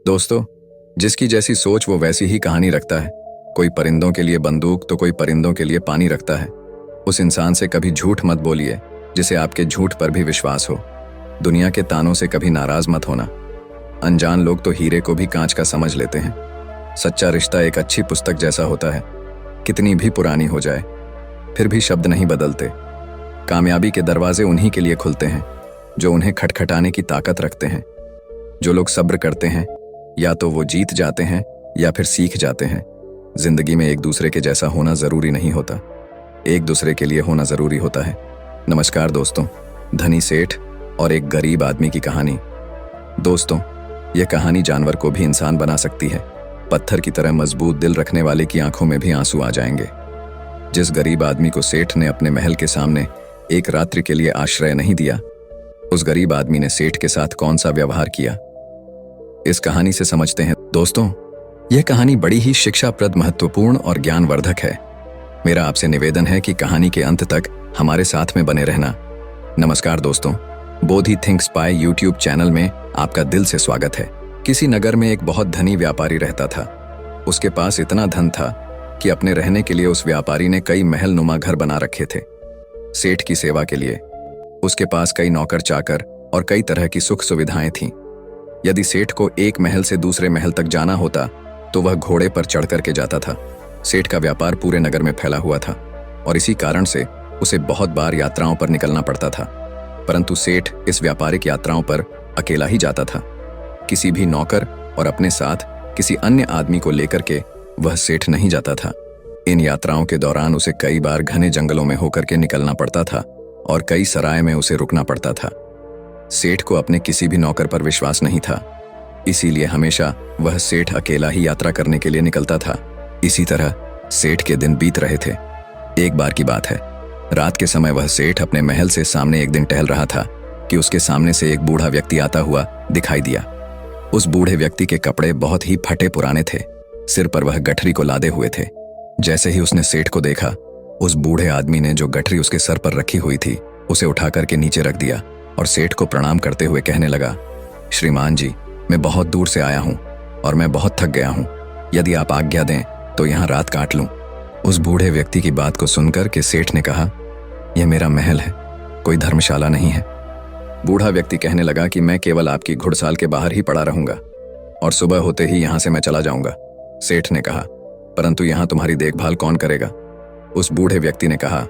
दोस्तों, जिसकी जैसी सोच वो वैसी ही कहानी रखता है। कोई परिंदों के लिए बंदूक तो कोई परिंदों के लिए पानी रखता है। उस इंसान से कभी झूठ मत बोलिए जिसे आपके झूठ पर भी विश्वास हो। दुनिया के तानों से कभी नाराज मत होना। अनजान लोग तो हीरे को भी कांच का समझ लेते हैं। सच्चा रिश्ता एक अच्छी पुस्तक जैसा होता है, कितनी भी पुरानी हो जाए फिर भी शब्द नहीं बदलते। कामयाबी के दरवाजे उन्हीं के लिए खुलते हैं जो उन्हें खटखटाने की ताकत रखते हैं। जो लोग सब्र करते हैं या तो वो जीत जाते हैं या फिर सीख जाते हैं। जिंदगी में एक दूसरे के जैसा होना जरूरी नहीं होता, एक दूसरे के लिए होना जरूरी होता है। नमस्कार दोस्तों, धनी सेठ और एक गरीब आदमी की कहानी। दोस्तों, यह कहानी जानवर को भी इंसान बना सकती है। पत्थर की तरह मजबूत दिल रखने वाले की आंखों में भी आंसू आ जाएंगे। जिस गरीब आदमी को सेठ ने अपने महल के सामने एक रात्रि के लिए आश्रय नहीं दिया, उस गरीब आदमी ने सेठ के साथ कौन सा व्यवहार किया, इस कहानी से समझते हैं। दोस्तों, यह कहानी बड़ी ही शिक्षाप्रद, महत्वपूर्ण और ज्ञानवर्धक है। मेरा आपसे निवेदन है कि कहानी के अंत तक हमारे साथ में बने रहना। नमस्कार दोस्तों, बोधि थिंक्स बाय यूट्यूब चैनल में आपका दिल से स्वागत है। किसी नगर में एक बहुत धनी व्यापारी रहता था। उसके पास इतना धन था कि अपने रहने के लिए उस व्यापारी ने कई महल नुमा घर बना रखे थे। सेठ की सेवा के लिए उसके पास कई नौकर चाकर और कई तरह की सुख सुविधाएं थीं। यदि सेठ को एक महल से दूसरे महल तक जाना होता तो वह घोड़े पर चढ़ करके जाता था। सेठ का व्यापार पूरे नगर में फैला हुआ था और इसी कारण से उसे बहुत बार यात्राओं पर निकलना पड़ता था। परंतु सेठ इस व्यापारिक यात्राओं पर अकेला ही जाता था। किसी भी नौकर और अपने साथ किसी अन्य आदमी को लेकर के वह सेठ नहीं जाता था। इन यात्राओं के दौरान उसे कई बार घने जंगलों में होकर के निकलना पड़ता था और कई सराय में उसे रुकना पड़ता था। सेठ को अपने किसी भी नौकर पर विश्वास नहीं था, इसीलिए हमेशा वह सेठ अकेला ही यात्रा करने के लिए निकलता था। इसी तरह सेठ के दिन बीत रहे थे। एक बार की बात है, रात के समय वह सेठ अपने महल से सामने एक दिन टहल रहा था कि उसके सामने से एक बूढ़ा व्यक्ति आता हुआ दिखाई दिया। उस बूढ़े व्यक्ति के कपड़े बहुत ही फटे पुराने थे। सिर पर वह गठरी को लादे हुए थे। जैसे ही उसने सेठ को देखा, उस बूढ़े आदमी ने जो गठरी उसके सर पर रखी हुई थी उसे उठा करके नीचे रख दिया और सेठ को प्रणाम करते हुए कहने लगा, श्रीमान जी, मैं बहुत दूर से आया हूं और मैं बहुत थक गया हूं। यदि आप आज्ञा दें तो यहां रात काट लूं। उस बूढ़े व्यक्ति की बात को सुनकर के सेठ ने कहा, यह मेरा महल है, कोई धर्मशाला नहीं है। बूढ़ा व्यक्ति कहने लगा कि मैं केवल आपकी घुड़साल के बाहर ही पड़ा रहूंगा और सुबह होते ही यहां से मैं चला जाऊंगा। सेठ ने कहा, परंतु यहां तुम्हारी देखभाल कौन करेगा? उस बूढ़े व्यक्ति ने कहा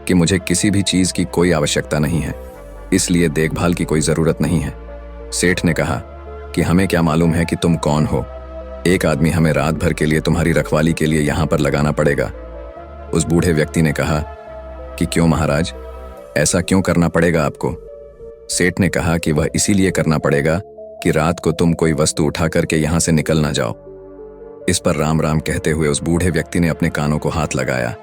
कि मुझे किसी भी चीज की कोई आवश्यकता नहीं है, इसलिए देखभाल की कोई जरूरत नहीं है। सेठ ने कहा कि हमें क्या मालूम है कि तुम कौन हो। एक आदमी हमें रात भर के लिए तुम्हारी रखवाली के लिए यहां पर लगाना पड़ेगा। उस बूढ़े व्यक्ति ने कहा कि क्यों महाराज, ऐसा क्यों करना पड़ेगा आपको? सेठ ने कहा कि वह इसीलिए करना पड़ेगा कि रात को तुम कोई वस्तु उठा करके यहां से निकल ना जाओ। इस पर राम राम कहते हुए उस बूढ़े व्यक्ति ने अपने कानों को हाथ लगाया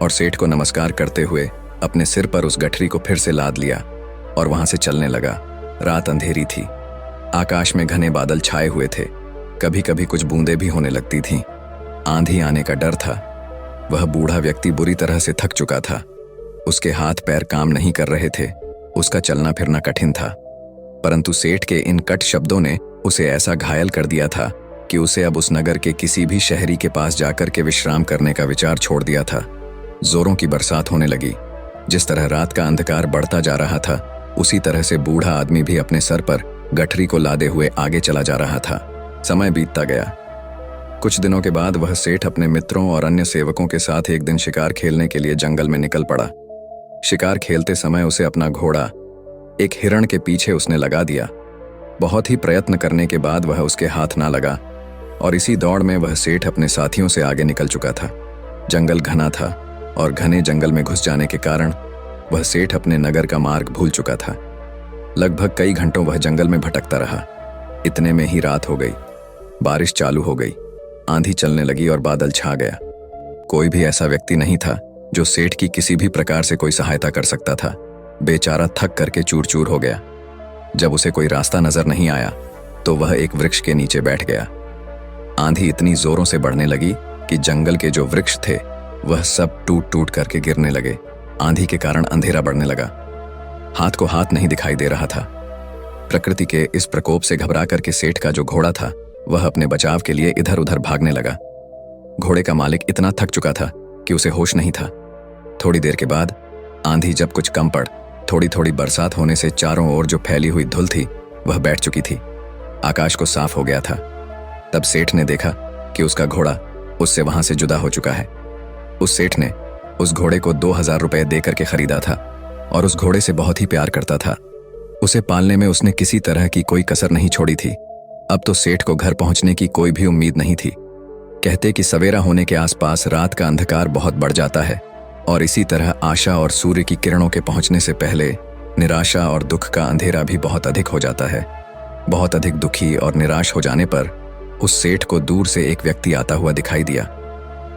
और सेठ को नमस्कार करते हुए अपने सिर पर उस गठरी को फिर से लाद लिया और वहां से चलने लगा। रात अंधेरी थी, आकाश में घने बादल छाए हुए थे, कभी कभी कुछ बूंदें भी होने लगती थीं। आंधी आने का डर था। वह बूढ़ा व्यक्ति बुरी तरह से थक चुका था। उसके हाथ पैर काम नहीं कर रहे थे, उसका चलना फिरना कठिन था। परंतु सेठ के इन कट शब्दों ने उसे ऐसा घायल कर दिया था कि उसे अब उस नगर के किसी भी शहरी के पास जाकर के विश्राम करने का विचार छोड़ दिया था। जोरों की बरसात होने लगी। जिस तरह रात का अंधकार बढ़ता जा रहा था, उसी तरह से बूढ़ा आदमी भी अपने सर पर गठरी को लादे हुए आगे चला जा रहा था। समय बीतता गया। कुछ दिनों के बाद वह सेठ अपने मित्रों और अन्य सेवकों के साथ एक दिन शिकार खेलने के लिए जंगल में निकल पड़ा। शिकार खेलते समय उसे अपना घोड़ा एक हिरण के पीछे उसने लगा दिया। बहुत ही प्रयत्न करने के बाद वह उसके हाथ ना लगा और इसी दौड़ में वह सेठ अपने साथियों से आगे निकल चुका था। जंगल घना था और घने जंगल में घुस जाने के कारण वह सेठ अपने नगर का मार्ग भूल चुका था। लगभग कई घंटों वह जंगल में भटकता रहा। इतने में ही रात हो गई। बारिश चालू हो गई, आंधी चलने लगी और बादल छा गया। कोई भी ऐसा व्यक्ति नहीं था जो सेठ की किसी भी प्रकार से कोई सहायता कर सकता था। बेचारा थक करके चूर चूर हो गया। जब उसे कोई रास्ता नजर नहीं आया तो वह एक वृक्ष के नीचे बैठ गया। आंधी इतनी जोरों से बढ़ने लगी कि जंगल के जो वृक्ष थे वह सब टूट टूट करके गिरने लगे। आंधी के कारण अंधेरा बढ़ने लगा। हाथ को हाथ नहीं दिखाई दे रहा था। प्रकृति के इस प्रकोप से घबरा करके सेठ का जो घोड़ा था वह अपने बचाव के लिए इधर उधर भागने लगा। घोड़े का मालिक इतना थक चुका था कि उसे होश नहीं था। थोड़ी देर के बाद आंधी जब कुछ कम पड़, थोड़ी थोड़ी बरसात होने से चारों ओर जो फैली हुई धुल थी वह बैठ चुकी थी। आकाश को साफ हो गया था। तब सेठ ने देखा कि उसका घोड़ा उससे वहां से जुदा हो चुका है। उस सेठ ने उस घोड़े को 2000 रुपए देकर के खरीदा था और उस घोड़े से बहुत ही प्यार करता था। उसे पालने में उसने किसी तरह की कोई कसर नहीं छोड़ी थी। अब तो सेठ को घर पहुंचने की कोई भी उम्मीद नहीं थी। कहते कि सवेरा होने के आसपास रात का अंधकार बहुत बढ़ जाता है और इसी तरह आशा और सूर्य की किरणों के पहुंचने से पहले निराशा और दुख का अंधेरा भी बहुत अधिक हो जाता है। बहुत अधिक दुखी और निराश हो जाने पर उस सेठ को दूर से एक व्यक्ति आता हुआ दिखाई दिया।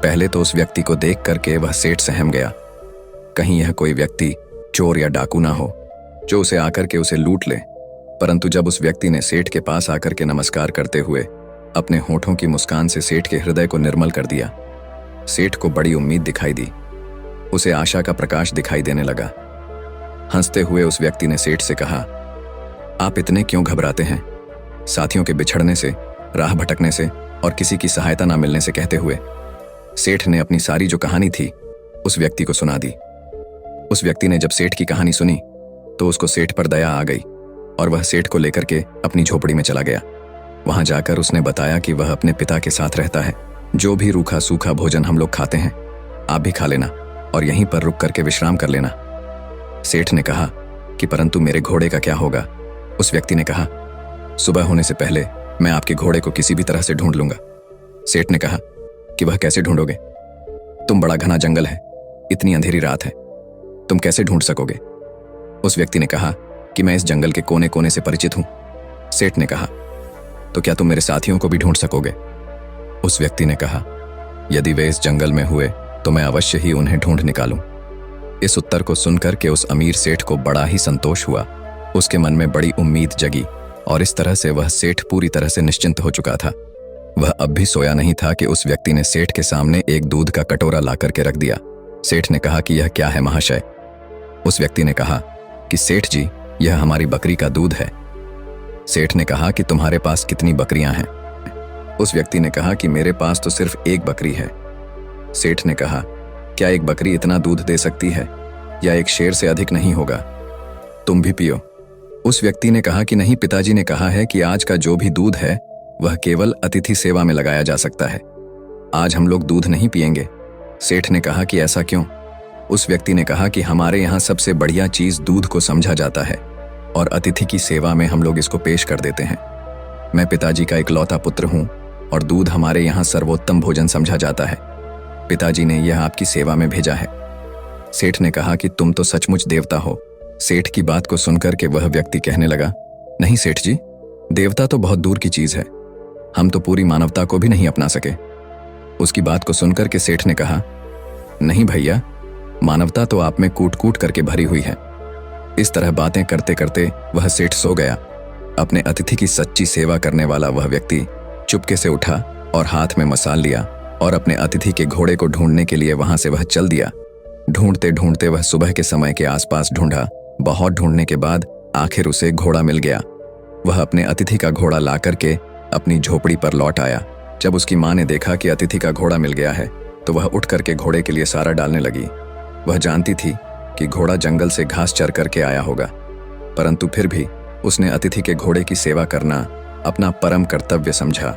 पहले तो उस व्यक्ति को देख करके वह सेठ सहम गया। कहीं यह कोई व्यक्ति चोर या डाकू ना हो जो उसे आकर के उसे लूट ले। परंतु जब उस व्यक्ति ने सेठ के पास आकर के नमस्कार करते हुए अपने होठों की मुस्कान से सेठ के हृदय को निर्मल कर दिया, सेठ को बड़ी उम्मीद दिखाई दी। उसे आशा का प्रकाश दिखाई देने लगा। हंसते हुए उस व्यक्ति ने सेठ से कहा, आप इतने क्यों घबराते हैं? साथियों के बिछड़ने से, राह भटकने से और किसी की सहायता ना मिलने से कहते हुए सेठ ने अपनी सारी जो कहानी थी उस व्यक्ति को सुना दी। उस व्यक्ति ने जब सेठ की कहानी सुनी तो उसको सेठ पर दया आ गई और वह सेठ को लेकर के अपनी झोपड़ी में चला गया। वहां जाकर उसने बताया कि वह अपने पिता के साथ रहता है। जो भी रूखा सूखा भोजन हम लोग खाते हैं आप भी खा लेना और यहीं पर रुक करके विश्राम कर लेना। सेठ ने कहा कि परंतु मेरे घोड़े का क्या होगा? उस व्यक्ति ने कहा, सुबह होने से पहले मैं आपके घोड़े को किसी भी तरह से ढूंढ लूंगा। सेठ ने कहा कि वह कैसे ढूंढोगे? तुम बड़ा घना जंगल है, इतनी अंधेरी रात है, तुम कैसे ढूंढ सकोगे? उस व्यक्ति ने कहा कि मैं इस जंगल के कोने कोने से परिचित हूं। सेठ ने कहा, तो क्या तुम मेरे साथियों को भी ढूंढ सकोगे? उस व्यक्ति ने कहा, यदि वे इस जंगल में हुए तो मैं अवश्य ही उन्हें ढूंढ निकालूं। इस उत्तर को सुनकर के उस अमीर सेठ को बड़ा ही संतोष हुआ। उसके मन में बड़ी उम्मीद जगी और इस तरह से वह सेठ पूरी तरह से निश्चिंत हो चुका था। वह अब भी सोया नहीं था कि उस व्यक्ति ने सेठ के सामने एक दूध का कटोरा ला करके रख दिया। सेठ ने कहा कि यह क्या है महाशय? उस व्यक्ति ने कहा कि सेठ जी, यह हमारी बकरी का दूध है। सेठ ने कहा कि तुम्हारे पास कितनी बकरियां हैं? उस व्यक्ति ने कहा कि मेरे पास तो सिर्फ एक बकरी है। सेठ ने कहा, क्या एक बकरी इतना दूध दे सकती है या एक शेर से अधिक नहीं होगा? तुम भी पियो। उस व्यक्ति ने कहा कि नहीं, पिताजी ने कहा है कि आज का जो भी दूध है वह केवल अतिथि सेवा में लगाया जा सकता है। आज हम लोग दूध नहीं पिएंगे। सेठ ने कहा कि ऐसा क्यों? उस व्यक्ति ने कहा कि हमारे यहाँ सबसे बढ़िया चीज दूध को समझा जाता है और अतिथि की सेवा में हम लोग इसको पेश कर देते हैं। मैं पिताजी का इकलौता पुत्र हूँ और दूध हमारे यहाँ सर्वोत्तम भोजन समझा जाता है। पिताजी ने यह आपकी सेवा में भेजा है। सेठ ने कहा कि तुम तो सचमुच देवता हो। सेठ की बात को सुनकर के वह व्यक्ति कहने लगा, नहीं सेठ जी, देवता तो बहुत दूर की चीज है, हम तो पूरी मानवता को भी नहीं अपना सके। उसकी बात को सुनकर के सेठ ने कहा, नहीं भैया, मानवता तो आप में कूट कूट करके भरी हुई है। इस तरह बातें करते करते वह सेठ सो गया। अपने अतिथि की सच्ची सेवा करने वाला वह व्यक्ति चुपके से उठा और हाथ में मसाल लिया और अपने अतिथि के घोड़े को ढूंढने के लिए वहां से वह चल दिया। ढूंढते ढूंढते वह सुबह के समय के आसपास ढूंढा। बहुत ढूंढने के बाद आखिर उसे घोड़ा मिल गया। वह अपने अतिथि का घोड़ा ला करके अपनी झोपड़ी पर लौट आया। जब उसकी माँ ने देखा कि अतिथि का घोड़ा मिल गया है तो वह उठ करके घोड़े के लिए सारा डालने लगी। वह जानती थी कि घोड़ा जंगल से घास चर करके आया होगा, परंतु फिर भी उसने अतिथि के घोड़े की सेवा करना अपना परम कर्तव्य समझा।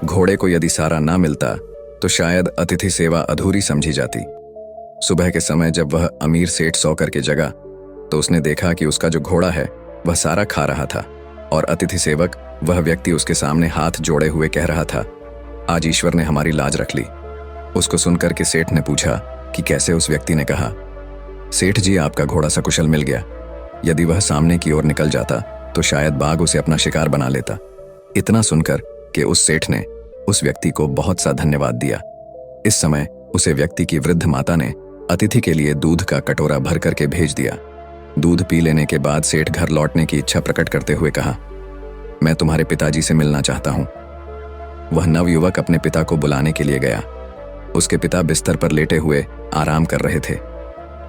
घोड़े को यदि सारा ना मिलता तो शायद अतिथि सेवा अधूरी समझी जाती। सुबह के समय जब वह अमीर सेठ सो करके जगा तो उसने देखा कि उसका जो घोड़ा है वह सारा खा रहा था और अतिथि सेवक वह व्यक्ति उसके सामने हाथ जोड़े हुए कह रहा था, आज ईश्वर ने हमारी लाज रख ली। उसको सुनकर के सेठ ने पूछा कि कैसे? उस व्यक्ति ने कहा, सेठ जी, आपका घोड़ा सकुशल मिल गया। यदि वह सामने की ओर निकल जाता तो शायद बाघ उसे अपना शिकार बना लेता। इतना सुनकर कि उस सेठ ने उस व्यक्ति को बहुत सा धन्यवाद दिया। इस समय उसे व्यक्ति की वृद्ध माता ने अतिथि के लिए दूध का कटोरा भर करके भेज दिया। दूध पी लेने के बाद सेठ घर लौटने की इच्छा प्रकट करते हुए कहा, मैं तुम्हारे पिताजी से मिलना चाहता हूं। वह नवयुवक अपने पिता को बुलाने के लिए गया। उसके पिता बिस्तर पर लेटे हुए आराम कर रहे थे।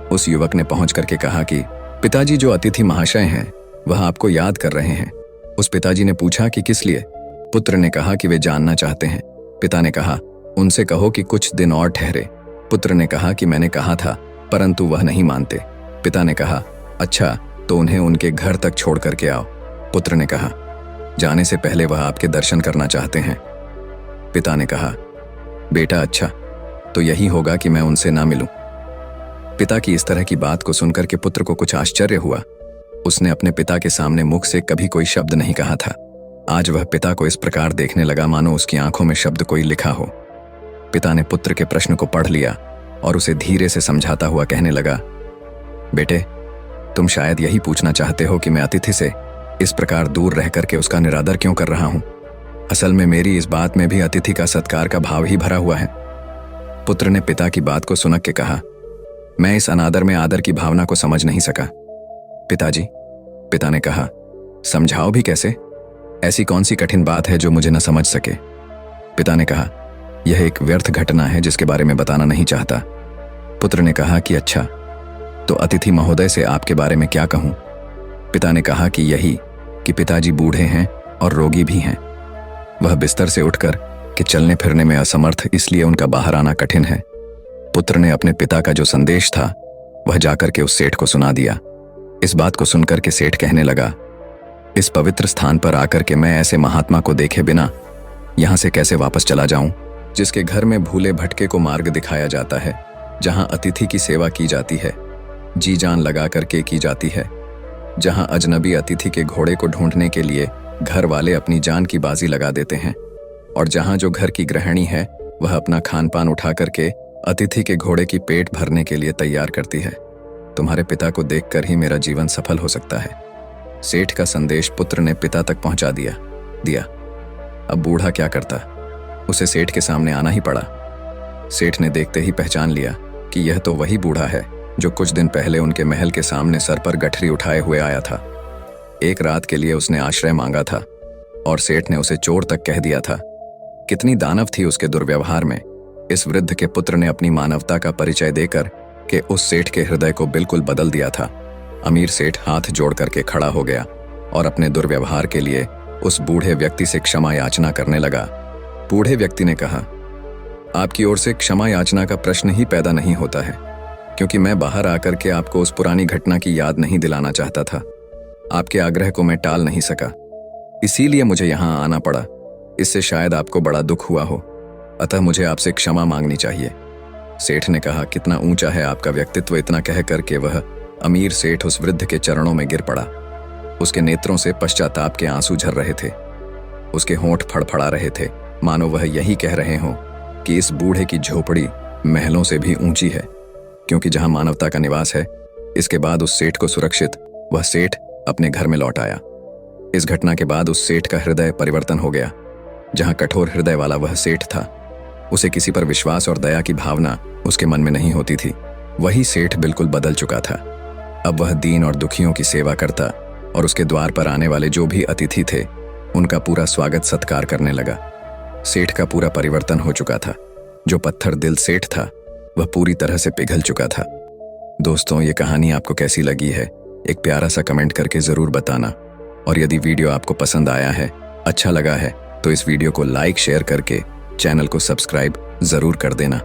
उस युवक ने पहुंच करके कहा कि पिताजी, जो अतिथि महाशय हैं वह आपको याद कर रहे हैं। उस पिताजी ने पूछा कि किस लिए? पुत्र ने कहा कि वे जानना चाहते हैं। पिता ने कहा, उनसे कहो कि कुछ दिन और ठहरे। पुत्र ने कहा कि मैंने कहा था, परंतु वह नहीं मानते। पिता ने कहा, अच्छा तो उन्हें उनके घर तक छोड़ करके आओ। पुत्र ने कहा, जाने से पहले वह आपके दर्शन करना चाहते हैं। पिता ने कहा, बेटा अच्छा, तो यही होगा कि मैं उनसे ना मिलूं। पिता की इस तरह की बात को सुनकर के पुत्र को कुछ आश्चर्य हुआ। उसने अपने पिता के सामने मुख से कभी कोई शब्द नहीं कहा था। आज वह पिता को इस प्रकार देखने लगा मानो उसकी आंखों में शब्द कोई लिखा हो। पिता ने पुत्र के प्रश्न को पढ़ लिया और उसे धीरे से समझाता हुआ कहने लगा, बेटे, तुम शायद यही पूछना चाहते हो कि मैं अतिथि से इस प्रकार दूर रह करके उसका निरादर क्यों कर रहा हूं। असल में मेरी इस बात में भी अतिथि का सत्कार का भाव ही भरा हुआ है। पुत्र ने पिता की बात को सुनक के कहा, मैं इस अनादर में आदर की भावना को समझ नहीं सका। पिताजी, पिता ने कहा, समझाओ भी कैसे? ऐसी कौन सी कठिन बात है जो मुझे न समझ सके? पिता ने कहा, यह एक व्यर्थ घटना है जिसके बारे में बताना नहीं चाहता। पुत्र ने कहा कि अच्छा, तो अतिथि महोदय से आपके बारे में क्या कहूं? पिता ने कहा कि यही कि पिताजी बूढ़े हैं और रोगी भी हैं। वह बिस्तर से उठकर कि चलने फिरने में असमर्थ, इसलिए उनका बाहर आना कठिन है। पुत्र ने अपने पिता का जो संदेश था वह जाकर के उस सेठ को सुना दिया। इस बात को सुनकर के सेठ कहने लगा, इस पवित्र स्थान पर आकर के मैं ऐसे महात्मा को देखे बिना यहां से कैसे वापस चला जाऊं, जिसके घर में भूले भटके को मार्ग दिखाया जाता है, जहां अतिथि की सेवा की जाती है, जी जान लगा करके की जाती है, जहां अजनबी अतिथि के घोड़े को ढूंढने के लिए घर वाले अपनी जान की बाजी लगा देते हैं, और जहां जो घर की गृहिणी है वह अपना खान पान उठा करके अतिथि के घोड़े की पेट भरने के लिए तैयार करती है। तुम्हारे पिता को देखकर ही मेरा जीवन सफल हो सकता है। सेठ का संदेश पुत्र ने पिता तक पहुंचा दिया। अब बूढ़ा क्या करता, उसे सेठ के सामने आना ही पड़ा। सेठ ने देखते ही पहचान लिया कि यह तो वही बूढ़ा है जो कुछ दिन पहले उनके महल के सामने सर पर गठरी उठाए हुए आया था। एक रात के लिए उसने आश्रय मांगा था और सेठ ने उसे चोर तक कह दिया था। कितनी दानव थी उसके दुर्व्यवहार में। इस वृद्ध के पुत्र ने अपनी मानवता का परिचय देकर के उस सेठ के हृदय को बिल्कुल बदल दिया था। अमीर सेठ हाथ जोड़ करके खड़ा हो गया और अपने दुर्व्यवहार के लिए उस बूढ़े व्यक्ति से क्षमा याचना करने लगा। बूढ़े व्यक्ति ने कहा, आपकी ओर से क्षमा याचना का प्रश्न ही पैदा नहीं होता है, क्योंकि मैं बाहर आकर के आपको उस पुरानी घटना की याद नहीं दिलाना चाहता था। आपके आग्रह को मैं टाल नहीं सका, इसीलिए मुझे यहाँ आना पड़ा। इससे शायद आपको बड़ा दुख हुआ हो, अतः मुझे आपसे क्षमा मांगनी चाहिए। सेठ ने कहा, कितना ऊंचा है आपका व्यक्तित्व। इतना कह करके वह अमीर सेठ उस वृद्ध के चरणों में गिर पड़ा। उसके नेत्रों से पश्चाताप के आंसू झर रहे थे। उसके होंठ फड़फड़ा रहे थे, मानो वह यही कह रहे हों कि इस बूढ़े की झोपड़ी महलों से भी ऊंची है, क्योंकि जहां मानवता का निवास है। इसके बाद उस सेठ को सुरक्षित वह सेठ अपने घर में लौट आया। इस घटना के बाद उस सेठ का हृदय परिवर्तन हो गया। जहां कठोर हृदय वाला वह सेठ था, उसे किसी पर विश्वास और दया की भावना उसके मन में नहीं होती थी। वही सेठ बिल्कुल बदल चुका था। अब वह दीन और दुखियों की सेवा करता और उसके द्वार पर आने वाले जो भी अतिथि थे उनका पूरा स्वागत सत्कार करने लगा। सेठ का पूरा परिवर्तन हो चुका था। जो पत्थर दिल सेठ था वह पूरी तरह से पिघल चुका था। दोस्तों, ये कहानी आपको कैसी लगी है, एक प्यारा सा कमेंट करके जरूर बताना। और यदि वीडियो आपको पसंद आया है, अच्छा लगा है, तो इस वीडियो को लाइक शेयर करके चैनल को सब्सक्राइब जरूर कर देना।